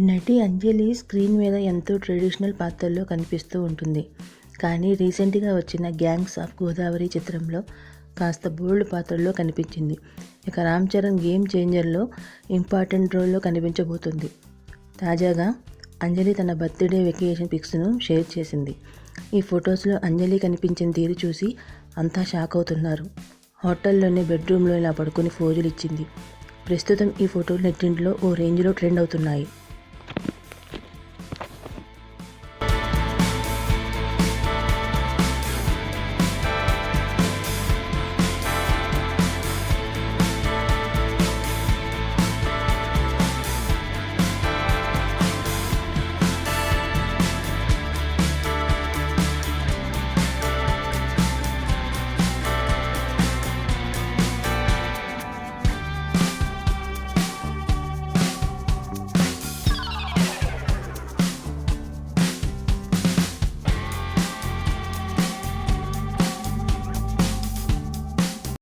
నటి అంజలి స్క్రీన్ మీద ఎంతో ట్రెడిషనల్ పాత్రల్లో కనిపిస్తూ ఉంటుంది. కానీ రీసెంట్గా వచ్చిన గ్యాంగ్స్ ఆఫ్ గోదావరి చిత్రంలో కాస్త బోల్డ్ పాత్రల్లో కనిపించింది. ఇక రామ్ చరణ్ గేమ్ చేంజర్లో ఇంపార్టెంట్ రోల్లో కనిపించబోతుంది. తాజాగా అంజలి తన బర్త్డే వెకేషన్ పిక్స్ను షేర్ చేసింది. ఈ ఫొటోస్లో అంజలి కనిపించిన తీరు చూసి అంతా షాక్ అవుతున్నారు. హోటల్లోని బెడ్రూమ్లో ఇలా పడుకొని ఫోజులు ఇచ్చింది. ప్రస్తుతం ఈ ఫోటోలు నెట్టింట్లో ఓ రేంజ్లో ట్రెండ్ అవుతున్నాయి.